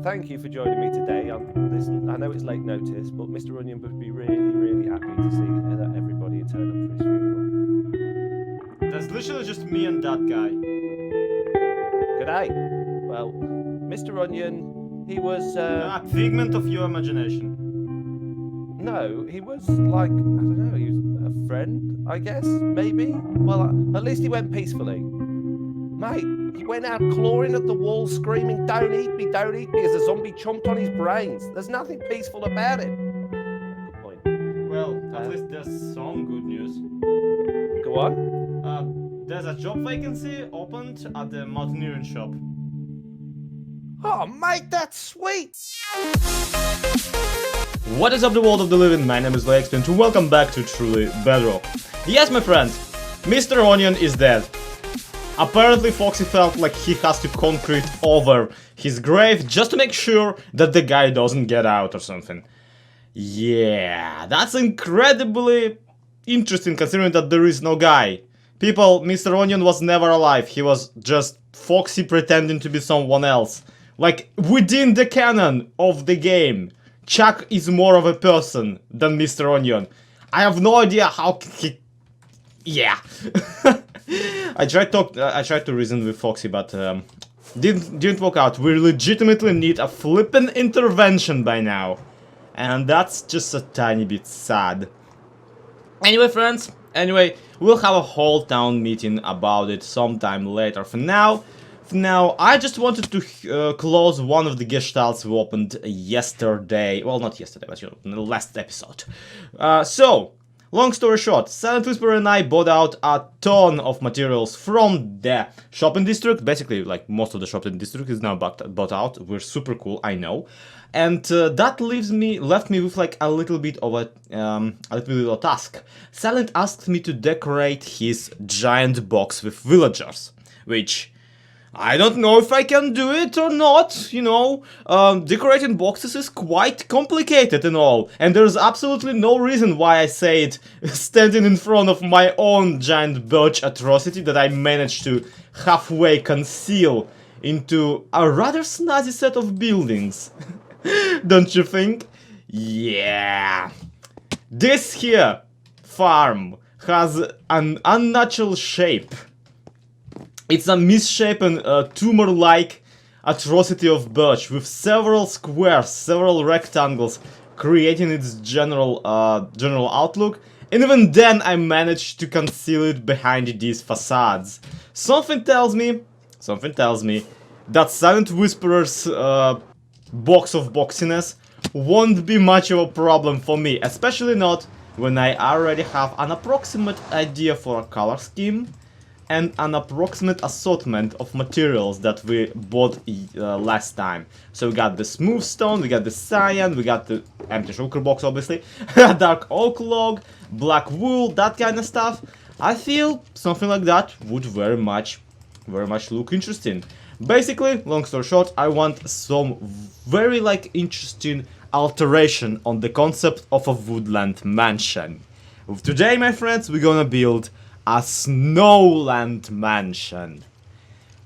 thank you for joining me today. Listen, I know it's late notice, but Mr. Onion would be really, really happy to see that everybody had turned up for his funeral. There's literally just me and that guy. G'day. Well, Mr. Onion, he was... A figment of your imagination. No, he was like, I don't know, he was a friend, I guess, maybe? Well, at least he went peacefully. Mate, he went out clawing at the wall, screaming, don't eat me, as a zombie chomped on his brains. There's nothing peaceful about it. Good point. Well, at least there's some good news. Go on. There's a job vacancy opened at the mountaineering shop. Oh, mate, that's sweet! What is up, the world of the living? My name is BluJayGames and welcome back to Truly Bedrock. Yes, my friends, Mr. Onion is dead. Apparently Foxy felt like he has to concrete over his grave just to make sure that the guy doesn't get out or something. Yeah, that's incredibly interesting considering that there is no guy. People, Mr. Onion was never alive, he was just Foxy pretending to be someone else. Like, within the canon of the game, Chuck is more of a person than Mr. Onion. I have no idea how he... Yeah. I tried to reason with Foxy, but didn't work out. We legitimately need a flippin' intervention by now. And that's just a tiny bit sad. Anyway, friends, we'll have a whole town meeting about it sometime later. For now, I just wanted to close one of the gestalts we opened yesterday. Well, not yesterday, but in the last episode. So, long story short, silentwisperer and I bought out a ton of materials from the shopping district. Basically, like, most of the shopping district is now bought out. We're super cool, I know. And that left me with like a little bit of a task. Sielnt asked me to decorate his giant box with villagers, which I don't know if I can do it or not, you know. Decorating boxes is quite complicated and all, and there's absolutely no reason why I say it standing in front of my own giant birch atrocity that I managed to halfway conceal into a rather snazzy set of buildings. Don't you think? Yeah. This here farm has an unnatural shape. It's a misshapen, tumor-like atrocity of birch with several squares, several rectangles, creating its general outlook. And even then, I managed to conceal it behind these facades. Something tells me that silentwisperer's box of boxiness won't be much of a problem for me, especially not when I already have an approximate idea for a color scheme and an approximate assortment of materials that we bought last time. So we got the smooth stone, we got the cyan, we got the empty shulker box obviously, dark oak log, black wool, that kind of stuff. I feel something like that would very much look interesting. Basically, long story short, I want some very like interesting alteration on the concept of a woodland mansion. Today, my friends, we're gonna build a snowland mansion.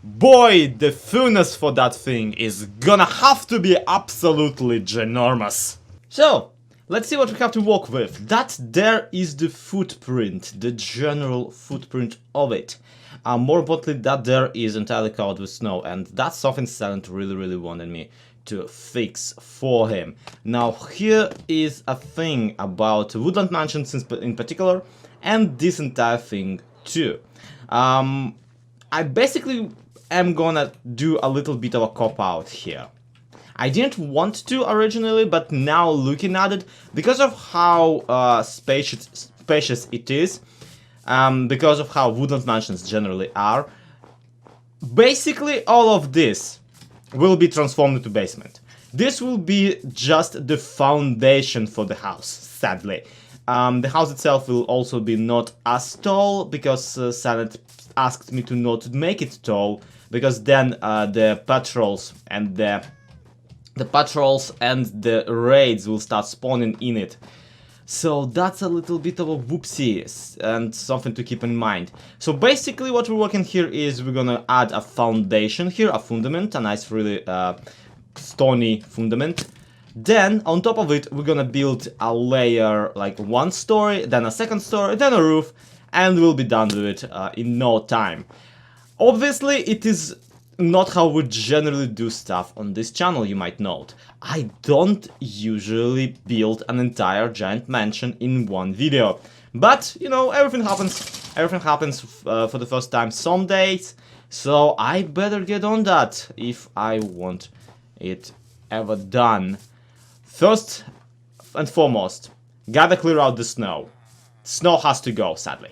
Boy, the fullness for that thing is gonna have to be absolutely ginormous. So, let's see what we have to work with. That there is the footprint, the general footprint of it. More importantly, that there is entirely covered with snow, and that's something Sielnt really wanted me to fix for him. Now, here is a thing about Woodland Mansions in particular, and this entire thing too. I basically am gonna do a little bit of a cop-out here. I didn't want to originally, but now looking at it, because of how spacious it is, because of how woodland mansions generally are, basically all of this will be transformed into basement. This will be just the foundation for the house, sadly. The house itself will also be not as tall, because Sielnt asked me to not make it tall, because then the patrols and the raids will start spawning in it. So that's a little bit of a whoopsie and something to keep in mind. So basically what we're working here is we're gonna add a foundation here, a fundament, a nice really stony fundament. Then, on top of it, we're gonna build a layer, like one story, then a second story, then a roof, and we'll be done with it in no time. Obviously, it is not how we generally do stuff on this channel, you might note. I don't usually build an entire giant mansion in one video. But, you know, everything happens for the first time some days, so I better get on that if I want it ever done. First and foremost, gotta clear out the snow. Snow has to go, sadly.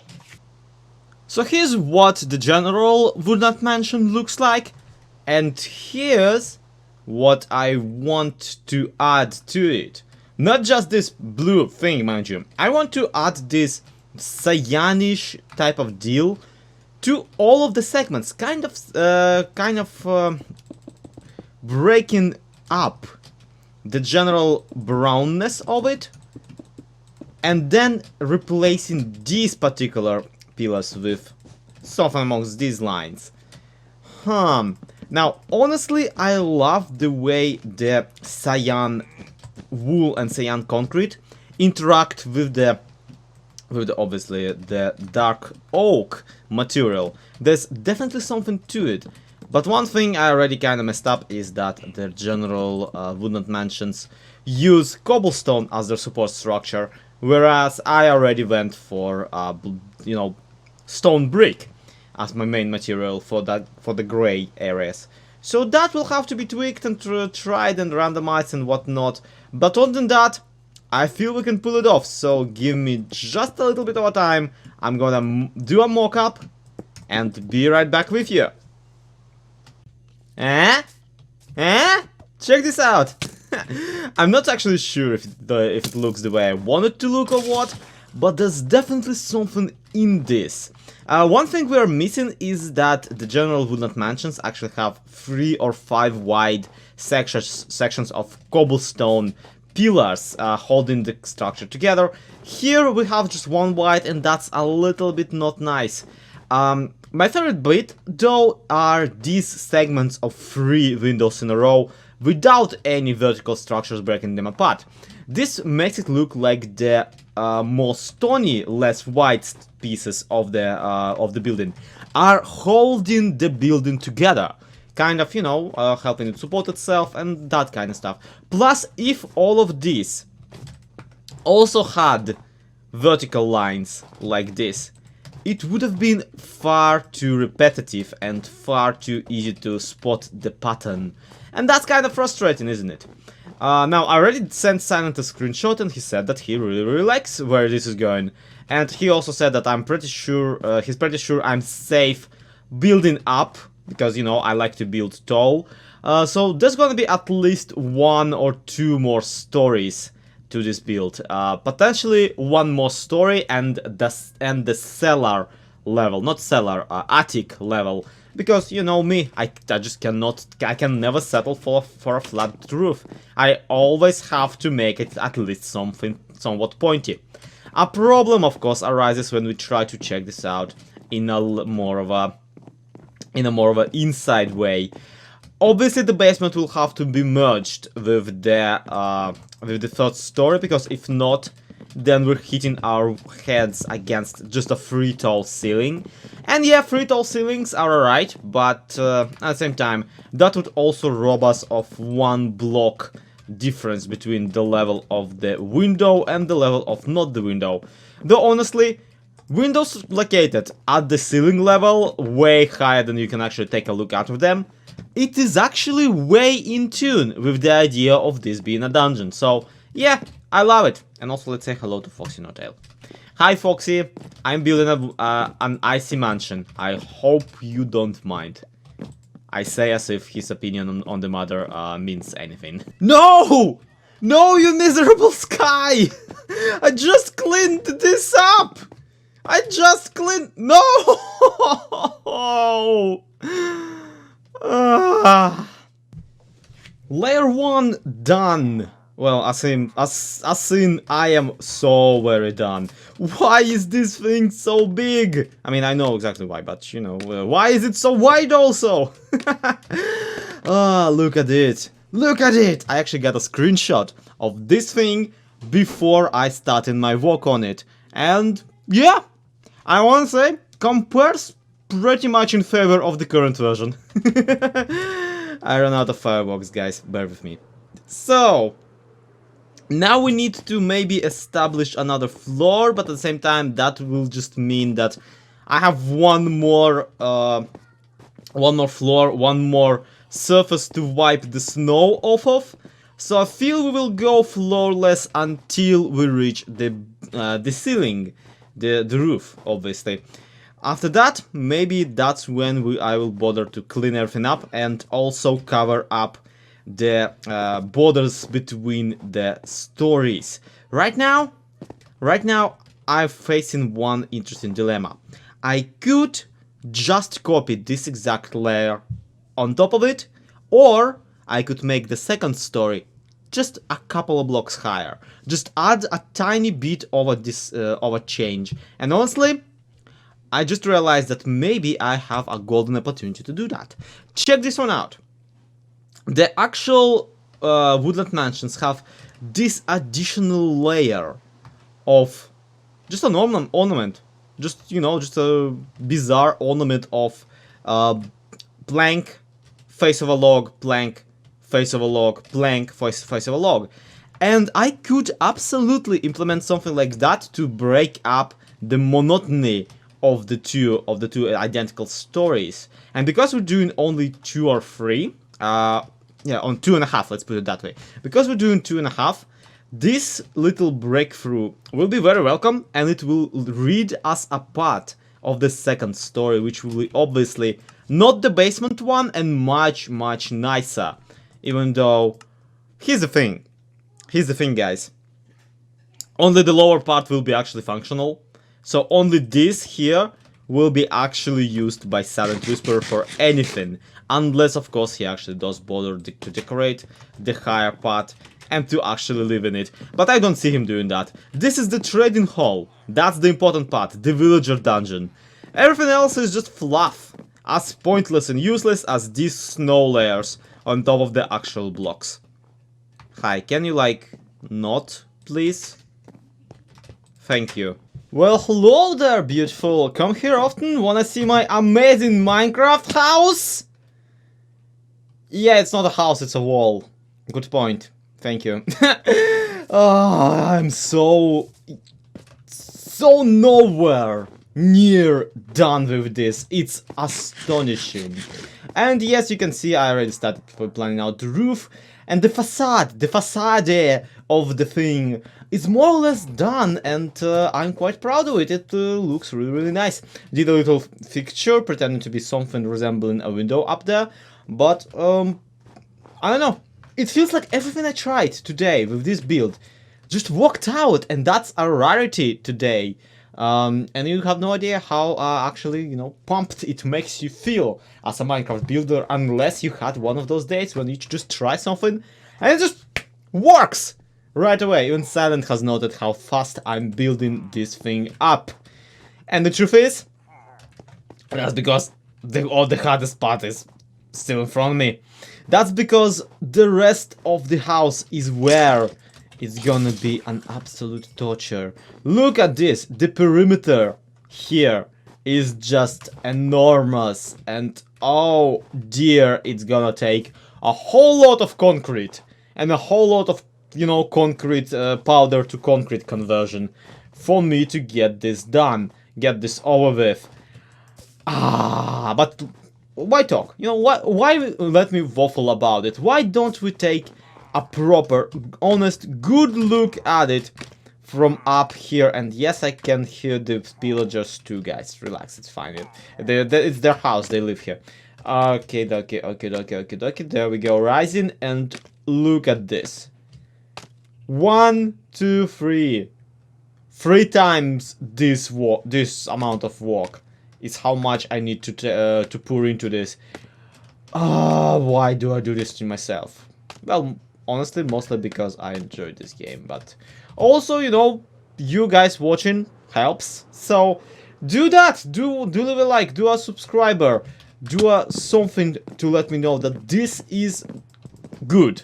So here's what the general Woodland Mansion looks like, and here's what I want to add to it. Not just this blue thing, mind you. I want to add this cyanish type of deal to all of the segments, kind of breaking up the general brownness of it, and then replacing these particular pillars with something amongst these lines. Now, honestly, I love the way the cyan wool and cyan concrete interact with the obviously the dark oak material. There's definitely something to it. But one thing I already kind of messed up is that the general Woodland Mansions use cobblestone as their support structure, whereas I already went for, you know, stone brick as my main material for the gray areas. So that will have to be tweaked and tried and randomized and whatnot. But other than that, I feel we can pull it off. So give me just a little bit of time. I'm gonna do a mock-up and be right back with you. Check this out! I'm not actually sure if it looks the way I want it to look or what, but there's definitely something in this. One thing we are missing is that the general Woodland Mansions actually have 3 or 5 wide sections of cobblestone pillars holding the structure together. Here we have just one wide, and that's a little bit not nice. My favorite bit, though, are these segments of 3 windows in a row without any vertical structures breaking them apart. This makes it look like the more stony, less white pieces of the building are holding the building together, kind of, you know, helping it support itself and that kind of stuff. Plus, if all of these also had vertical lines like this, it would have been far too repetitive and far too easy to spot the pattern. And that's kind of frustrating, isn't it? Now, I already sent Sielnt a screenshot, and he said that he really likes where this is going. And he also said that I'm pretty sure, he's pretty sure I'm safe building up, because, you know, I like to build tall. So there's gonna be at least 1 or 2 more stories to this build. Potentially 1 more story and the cellar level, not cellar, attic level. Because, you know me, I just cannot, I can never settle for a flat roof. I always have to make it at least something somewhat pointy. A problem, of course, arises when we try to check this out in a more of a inside way. Obviously, the basement will have to be merged with the third story, because if not, then we're hitting our heads against just a 3 tall ceiling. And yeah, 3 tall ceilings are alright, but at the same time, that would also rob us of 1 block difference between the level of the window and the level of not the window. Though honestly, windows located at the ceiling level, way higher than you can actually take a look out of them, it is actually way in tune with the idea of this being a dungeon. So yeah, I love it. And also let's say hello to FoxyNoTail. Hi Foxy, I'm building an icy mansion. I hope you don't mind. I say as if his opinion on the matter means anything. No! No, you miserable sky! I just cleaned this up! I just cleaned... No! Layer 1 done. Well, as in, I am so very done. Why is this thing so big? I mean, I know exactly why, but you know, why is it so wide also? Ah, look at it. Look at it! I actually got a screenshot of this thing before I started my work on it. And yeah, I wanna say, compares pretty much in favor of the current version. I ran out of fireworks, guys, bear with me. So, now we need to maybe establish another floor, but at the same time that will just mean that I have one more floor, one more surface to wipe the snow off of. So I feel we will go floorless until we reach the ceiling, the roof, obviously. After that, maybe that's when I will bother to clean everything up and also cover up the borders between the stories. Right now I'm facing one interesting dilemma. I could just copy this exact layer on top of it, or I could make the second story just a couple of blocks higher. Just add a tiny bit of a change. And honestly, I just realized that maybe I have a golden opportunity to do that. Check this one out. The actual Woodland Mansions have this additional layer of just an ornament. Just, you know, just a bizarre ornament of blank face of a log, blank face of a log, blank face of a log. And I could absolutely implement something like that to break up the monotony of the two identical stories. And because we're doing only 2 or 3, yeah, on 2.5, let's put it that way. Because we're doing 2.5, this little breakthrough will be very welcome, and it will read us a part of the second story, which will be obviously not the basement one and much nicer. Even though, here's the thing, guys. Only the lower part will be actually functional. So only this here will be actually used by Silent Whisperer for anything. Unless, of course, he actually does bother to decorate the higher part and to actually live in it. But I don't see him doing that. This is the trading hall. That's the important part, the villager dungeon. Everything else is just fluff, as pointless and useless as these snow layers on top of the actual blocks. Hi, can you, like, not, please? Thank you. Well, hello there, beautiful. Come here often? Wanna see my amazing Minecraft house? Yeah, it's not a house, it's a wall. Good point. Thank you. Oh, I'm so nowhere near done with this. It's astonishing. And yes, you can see I already started planning out the roof. And the facade of the thing is more or less done, and I'm quite proud of it. It looks really nice. Did a little fixture pretending to be something resembling a window up there, but I don't know. It feels like everything I tried today with this build just worked out, and that's a rarity today. And you have no idea how actually, you know, pumped it makes you feel as a Minecraft builder, unless you had one of those days when you just try something and it just works right away. Even Sielnt has noted how fast I'm building this thing up. And the truth is, that's because all the hardest part is still in front of me. That's because the rest of the house is where it's gonna be an absolute torture. Look at this, the perimeter here is just enormous, and oh dear, it's gonna take a whole lot of concrete and a whole lot of, you know, concrete powder to concrete conversion for me to get this done, get this over with. But why talk? You know what? Why let me waffle about it? Why don't we take a proper, honest, good look at it from up here? And yes, I can hear the villagers too, guys. Relax, it's fine. It's their house. They live here. Okay. There we go. Rising, and look at this. 1, 2, 3. 3 times this amount of work is how much I need to pour into this. Why do I do this to myself? Well, honestly, mostly because I enjoy this game, but also, you know, you guys watching helps. So do that. Do leave a like, do a subscriber, do something to let me know that this is Good.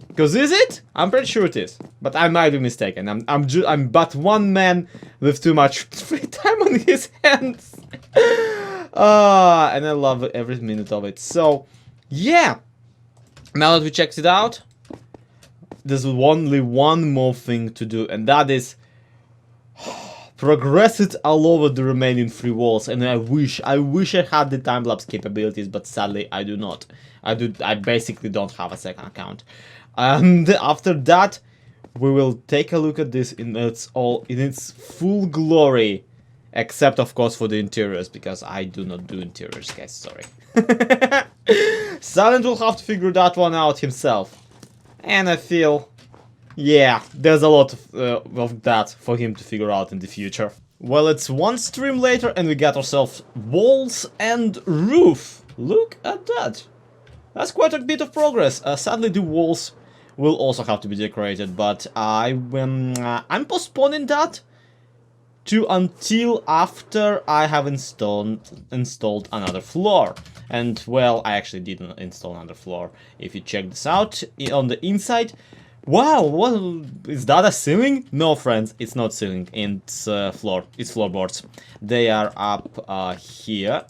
Because is it? I'm pretty sure it is. But I might be mistaken. I'm but one man with too much free time on his hands. And I love every minute of it. So, yeah. Now that we checked it out, there's only one more thing to do, and that is progress it all over the remaining 3 walls. And I wish I had the time-lapse capabilities, but sadly I do not. I basically don't have a second account. And after that, we will take a look at this in its full glory, except of course for the interiors, because I do not do interiors, guys. Sorry. Sielnt will have to figure that one out himself, and I feel, yeah, there's a lot of that for him to figure out in the future. Well, it's one stream later, and we got ourselves walls and roof. Look at that. That's quite a bit of progress. Sadly, the walls will also have to be decorated, but I'm postponing that to until after I have installed another floor. And well, I actually didn't install another floor. If you check this out on the inside, wow, what is that, a ceiling? No, friends, it's not ceiling. It's floor. It's floorboards. They are up here,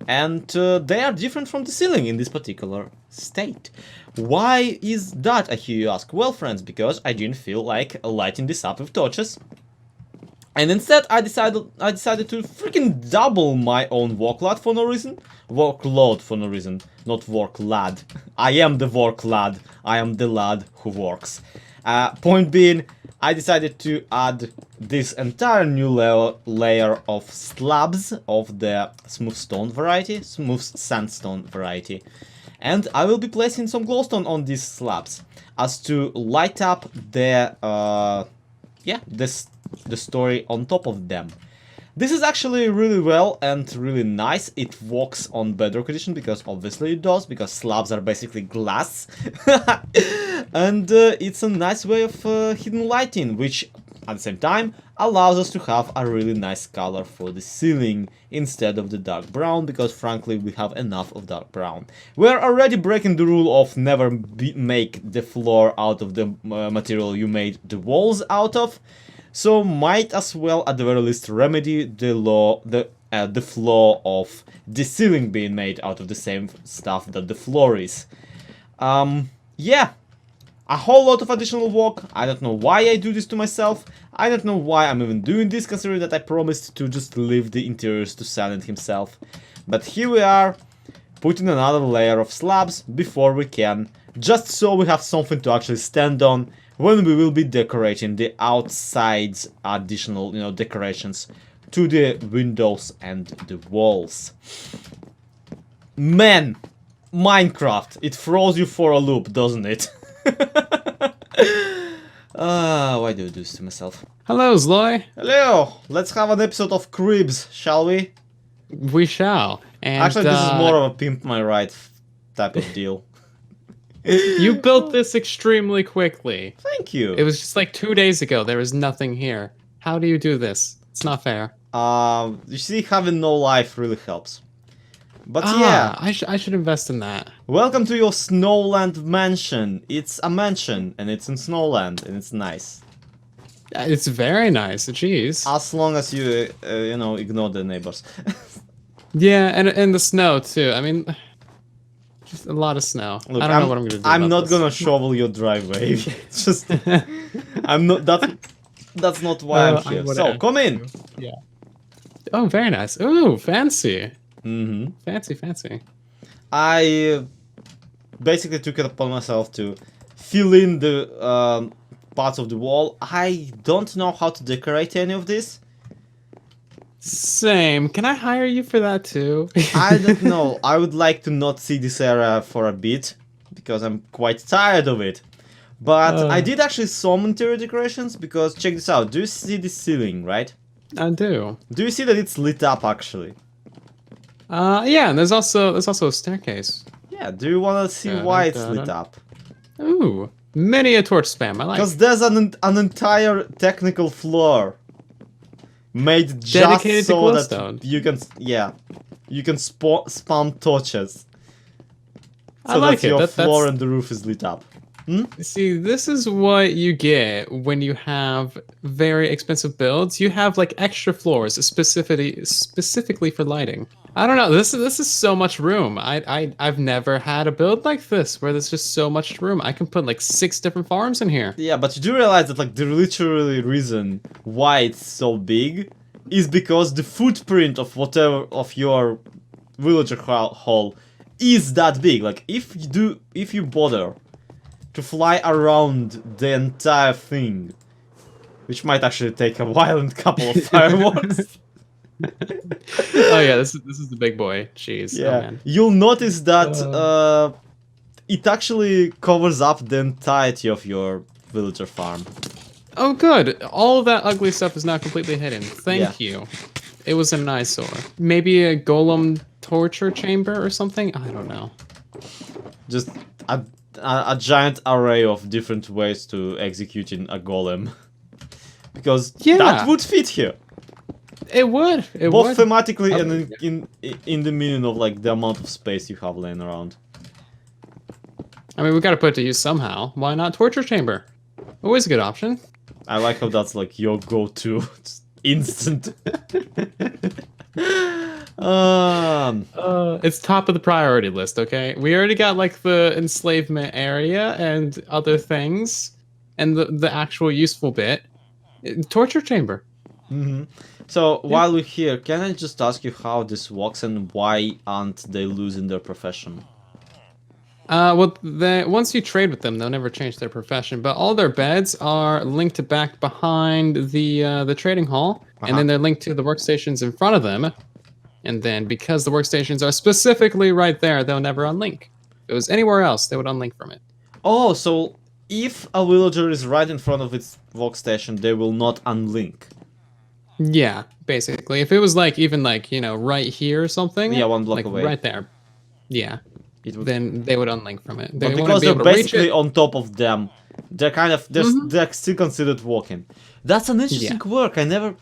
and they are different from the ceiling in this particular state. Why is that, I hear you ask? Well, friends, because I didn't feel like lighting this up with torches, and instead I decided to freaking double my own workload for no reason. Workload for no reason, not work lad. I am the work lad. I am the lad who works. Point being, I decided to add this entire new layer of slabs of the smooth sandstone variety. And I will be placing some glowstone on these slabs as to light up the story on top of them. This is actually really well and really nice. It works on Bedrock Edition because obviously it does, because slabs are basically glass. And it's a nice way of hidden lighting, which at the same time allows us to have a really nice color for the ceiling instead of the dark brown, because frankly we have enough of dark brown. We're already breaking the rule of never make the floor out of the material you made the walls out of, so might as well at the very least remedy the flaw of the ceiling being made out of the same stuff that the floor is. Yeah. A whole lot of additional work. I don't know why I do this to myself. I don't know why I'm even doing this, considering that I promised to just leave the interiors to Sielnt himself. But here we are, putting another layer of slabs before we can, just so we have something to actually stand on when we will be decorating the outside's additional, decorations to the windows and the walls. Man, Minecraft, it throws you for a loop, doesn't it? Why do I do this to myself? Hello, Zloy. Hello! Let's have an episode of Cribs, shall we? We shall. And, actually, this is more of a pimp my ride type of deal. You built this extremely quickly. Thank you. It was just like 2 days ago. There was nothing here. How do you do this? It's not fair. You see, having no life really helps. But yeah, I should invest in that. Welcome to your snowland mansion. It's a mansion, and it's in snowland, and it's nice. It's very nice. Jeez. As long as you, ignore the neighbors. Yeah, and the snow too. I mean, just a lot of snow. Look, I don't know what I'm gonna do. I'm not this. gonna shovel your driveway. It's just, I'm not. That's not why I'm here. So come in. Yeah. Oh, very nice. Ooh, fancy. Mm-hmm. Fancy. I basically took it upon myself to fill in the parts of the wall. I don't know how to decorate any of this. Same. Can I hire you for that too? I don't know. I would like to not see this area for a bit, because I'm quite tired of it. But I did actually some interior decorations, because check this out. Do you see the ceiling, right? I do. Do you see that it's lit up actually? Yeah, and there's also a staircase. Yeah, do you want to see why it's lit up? Ooh, many a torch spam, I like. Because there's an entire technical floor made just dedicated so to that you can, you can spam torches. I like that your it. floor and the roof is lit up. See, this is what you get when you have very expensive builds. You have like extra floors specifically for lighting. I don't know. This is so much room. I've never had a build like this where there's just so much room. I can put like 6 different farms in here. Yeah, but you do realize that like the literally reason why it's so big is because the footprint of whatever of your villager hall is that big. Like if you bother to fly around the entire thing, which might actually take a while and a couple of fireworks. Oh yeah, this is the big boy. Jeez. Yeah, Oh, man. you'll notice that it actually covers up the entirety of your villager farm. Oh good. All of that ugly stuff is now completely hidden. Thank Yeah. you. It was an eyesore. Maybe a golem torture chamber or something? I don't know. Just a giant array of different ways to executing a golem. Because Yeah. that would fit here. It would. It Both would. thematically and in the meaning of like the amount of space you have laying around. I mean, we gotta put it to use somehow. Why not torture chamber? Always a good option. I like how that's like your go-to. Just instant. It's top of the priority list, okay? We already got like the enslavement area and other things, and the actual useful bit. Torture chamber. So while we're here, can I just ask you how this works and why aren't they losing their profession? Well, once you trade with them, they'll never change their profession. But all their beds are linked back behind the trading hall, and then they're linked to the workstations in front of them. And then because the workstations are specifically right there, they'll never unlink. If it was anywhere else, they would unlink from it. Oh, so if a villager is right in front of its workstation, they will not unlink. Yeah, basically. If it was like even like, you know, right here or something. Yeah, 1 block like away. Right there. Yeah. It would... Then they would unlink from it. They But wouldn't because be they're able to reach basically it. on top of them, they're kind of they're still considered walking. That's an interesting quirk. I never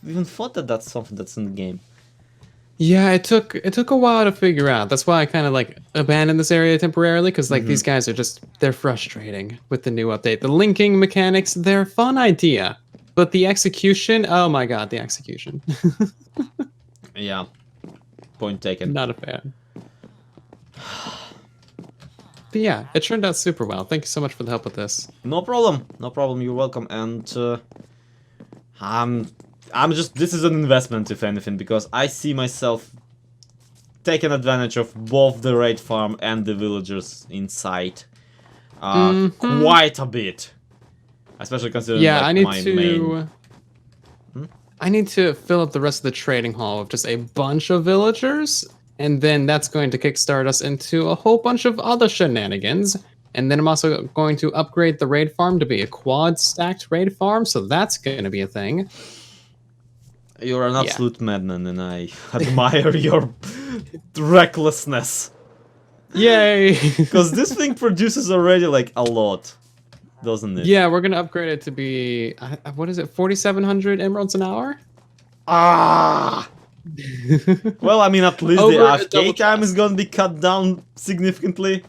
even thought that that's something that's in the game. Yeah, it took a while to figure out. That's why I kind of like abandoned this area temporarily, because like these guys are they're frustrating with the new update. The linking mechanics, they're a fun idea, but the execution, oh my god, the execution. Yeah, point taken. Not a fan. But yeah, it turned out super well. Thank you so much for the help with this. No problem, no problem. You're welcome. And I'm just, this is an investment, if anything, because I see myself taking advantage of both the raid farm and the villagers inside quite a bit. Especially considering Yeah, like, I need my to... main... I need to fill up the rest of the trading hall with just a bunch of villagers, and then that's going to kickstart us into a whole bunch of other shenanigans. And then I'm also going to upgrade the raid farm to be a quad-stacked raid farm, so that's going to be a thing. You're an absolute madman, and I admire your recklessness. Yay! Because this thing produces already, like, a lot, doesn't it? Yeah, we're going to upgrade it to be, what is it, 4,700 emeralds an hour? Ah! Well, I mean, at least the AFK time is gonna be cut down significantly.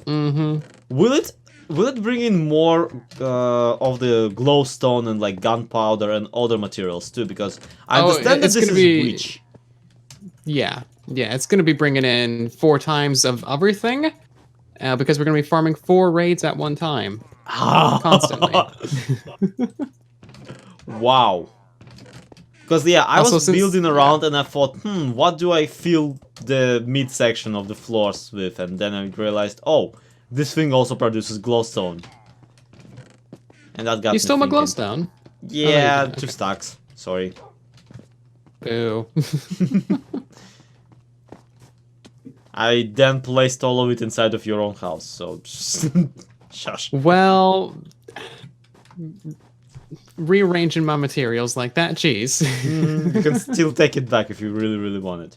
Will it bring in more of the glowstone and like gunpowder and other materials too? Because I understand that this is witch. Yeah, it's gonna be bringing in 4 times of everything, because we're gonna be farming 4 raids at one time, constantly. Wow. Because, yeah, I was building around and I thought, what do I fill the midsection of the floors with? And then I realized, oh, this thing also produces glowstone. And that got me You stole my thinking. glowstone? Yeah, Oh, 2 stacks. Sorry. Boo. I then placed all of it inside of your own house, so... Shush. Well... Rearranging my materials like that, jeez. You can still take it back if you really, really want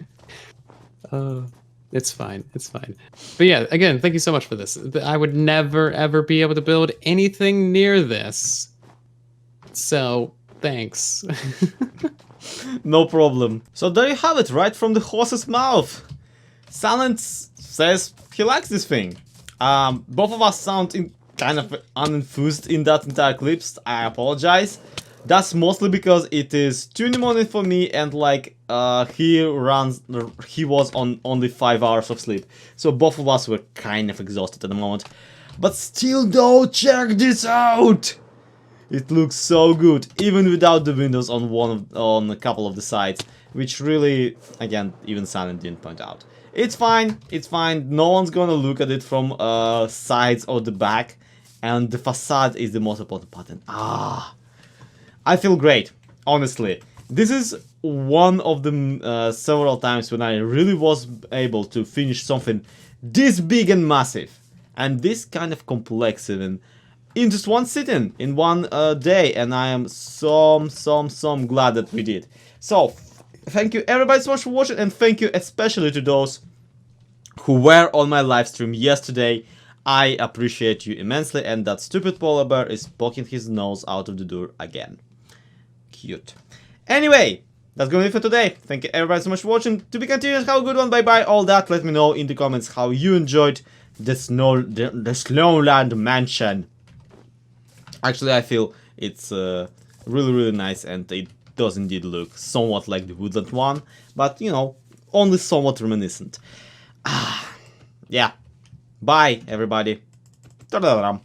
it. It's fine, it's fine. But yeah, again, thank you so much for this. I would never, ever be able to build anything near this. So, thanks. No problem. So there you have it, right from the horse's mouth. Sielnt says he likes this thing. Both of us sound kind of unenthused in that entire clips. I apologize. That's mostly because it is 2 in the morning for me, and like he was on only 5 hours of sleep. So both of us were kind of exhausted at the moment. But still though, check this out! It looks so good, even without the windows on a couple of the sides, which really, again, even Sielnt didn't point out. It's fine, no one's gonna look at it from sides or the back, and the facade is the most important part. I feel great, honestly. This is one of the several times when I really was able to finish something this big and massive, and this kind of complex even, in just one sitting, in one day, and I am so glad that we did. So, thank you everybody so much for watching, and thank you especially to those who were on my live stream yesterday. I appreciate you immensely, and that stupid polar bear is poking his nose out of the door again. Cute. Anyway, that's gonna be it for today. Thank you everybody so much for watching. To be continued, have a good one, bye bye, all that. Let me know in the comments how you enjoyed the Snowland Mansion. Actually, I feel it's really nice, and it does indeed look somewhat like the Woodland one, but you know, only somewhat reminiscent. Yeah. Bye, everybody. Ta-da-da-da.